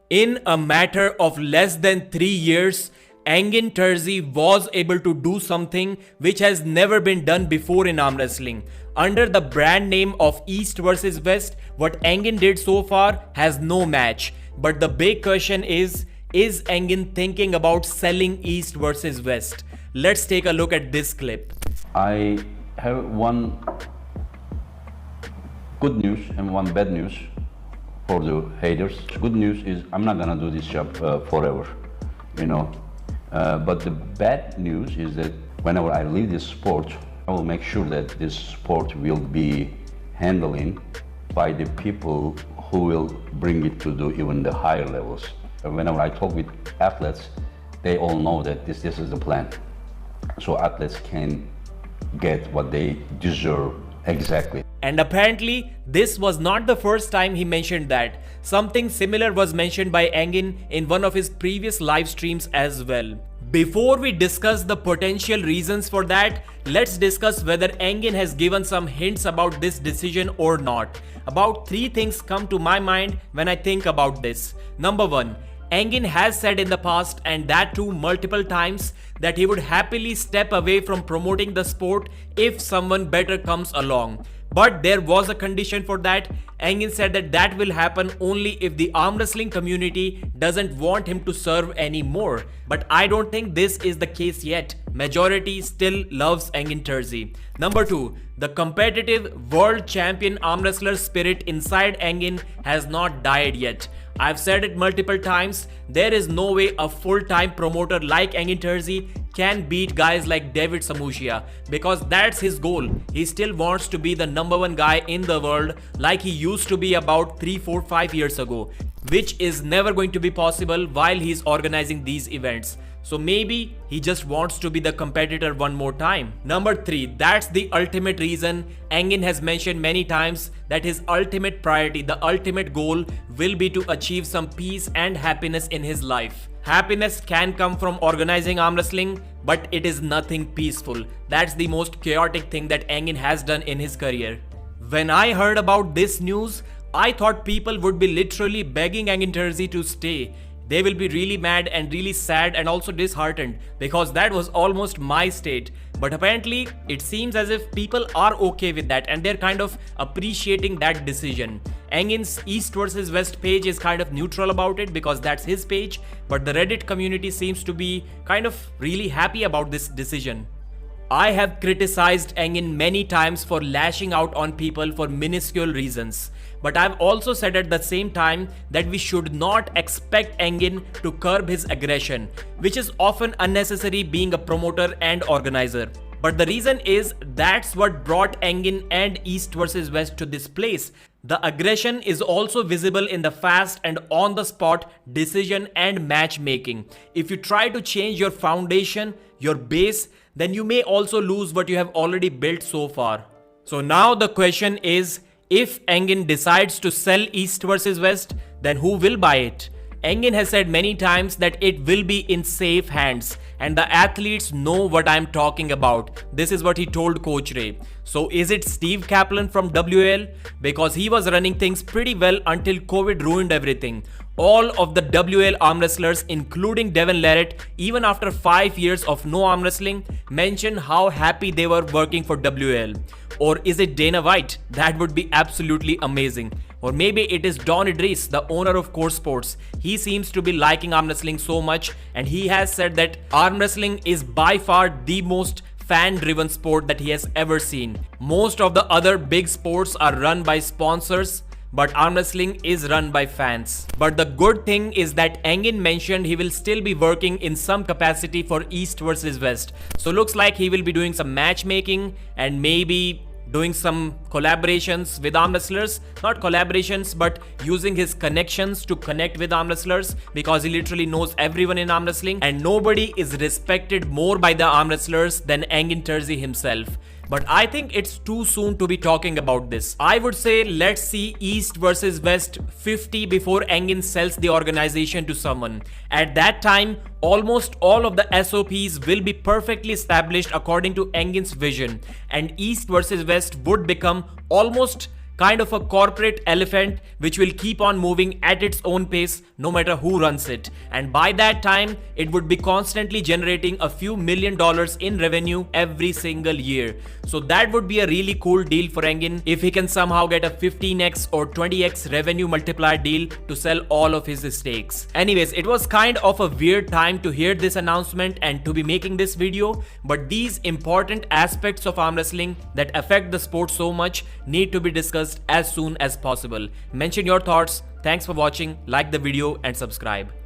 In a matter of less than 3 years, Engin Terzi was able to do something which has never been done before in arm wrestling. Under the brand name of East vs West, what Engin did so far has no match. But the big question is Engin thinking about selling East vs West? Let's take a look at this clip. I have one good news and one bad news for the haters. Good news is I'm not gonna do this job forever, you know. But the bad news is that whenever I leave this sport, I will make sure that this sport will be handling by the people who will bring it to the even the higher levels. Whenever I talk with athletes, they all know that this is the plan. So athletes can get what they deserve exactly. And apparently, this was not the first time he mentioned that. Something similar was mentioned by Engin in one of his previous live streams as well. Before we discuss the potential reasons for that, let's discuss whether Engin has given some hints about this decision or not. About 3 things come to my mind when I think about this. Number 1. Engin has said in the past, and that too multiple times, that he would happily step away from promoting the sport if someone better comes along. But there was a condition for that. Engin said that that will happen only if the arm wrestling community doesn't want him to serve anymore. But I don't think this is the case yet. Majority still loves Engin Terzi. Number 2. The competitive world champion arm wrestler spirit inside Engin has not died yet. I've said it multiple times, there is no way a full-time promoter like Engin Terzi can beat guys like David Samushia, because that's his goal. He still wants to be the #1 guy in the world like he used to be about 3, 4, 5 years ago, which is never going to be possible while he's organizing these events. So maybe he just wants to be the competitor one more time. Number 3, that's the ultimate reason Engin has mentioned many times that his ultimate priority, the ultimate goal will be to achieve some peace and happiness in his life. Happiness can come from organizing arm wrestling, but it is nothing peaceful. That's the most chaotic thing that Engin has done in his career. When I heard about this news, I thought people would be literally begging Engin Terzi to stay. They will be really mad and really sad and also disheartened, because that was almost my state. But apparently, it seems as if people are okay with that and they're kind of appreciating that decision. Engin's East vs West page is kind of neutral about it because that's his page, but the Reddit community seems to be kind of really happy about this decision. I have criticized Engin many times for lashing out on people for minuscule reasons. But I've also said at the same time that we should not expect Engin to curb his aggression, which is often unnecessary being a promoter and organizer. But the reason is that's what brought Engin and East vs West to this place. The aggression is also visible in the fast and on-the-spot decision and matchmaking. If you try to change your foundation, your base, then you may also lose what you have already built so far. So now the question is, if Engin decides to sell East vs West, then who will buy it? Engin has said many times that it will be in safe hands and the athletes know what I'm talking about. This is what he told Coach Ray. So is it Steve Kaplan from WL? Because he was running things pretty well until COVID ruined everything. All of the WL arm wrestlers, including Devin Larratt, even after 5 years of no arm wrestling, mentioned how happy they were working for WL. Or is it Dana White? That would be absolutely amazing. Or maybe it is Don Idris, the owner of Core Sports. He seems to be liking arm wrestling so much, and he has said that arm wrestling is by far the most fan-driven sport that he has ever seen. Most of the other big sports are run by sponsors, but arm wrestling is run by fans. But the good thing is that Engin mentioned he will still be working in some capacity for East vs West. So looks like he will be doing some matchmaking and maybe doing some collaborations with arm wrestlers. Not collaborations, but using his connections to connect with arm wrestlers, because he literally knows everyone in arm wrestling and nobody is respected more by the arm wrestlers than Engin Terzi himself. But I think it's too soon to be talking about this. I would say let's see East vs West 50 before Engin sells the organization to someone. At that time, almost all of the SOPs will be perfectly established according to Engin's vision, and East vs West would become almost kind of a corporate elephant which will keep on moving at its own pace no matter who runs it. And by that time, it would be constantly generating a few $1,000,000 in revenue every single year. So that would be a really cool deal for Engin if he can somehow get a 15x or 20x revenue multiplier deal to sell all of his stakes. Anyways, it was kind of a weird time to hear this announcement and to be making this video, but these important aspects of arm wrestling that affect the sport so much need to be discussed as soon as possible. Mention your thoughts. Thanks for watching, like the video and subscribe.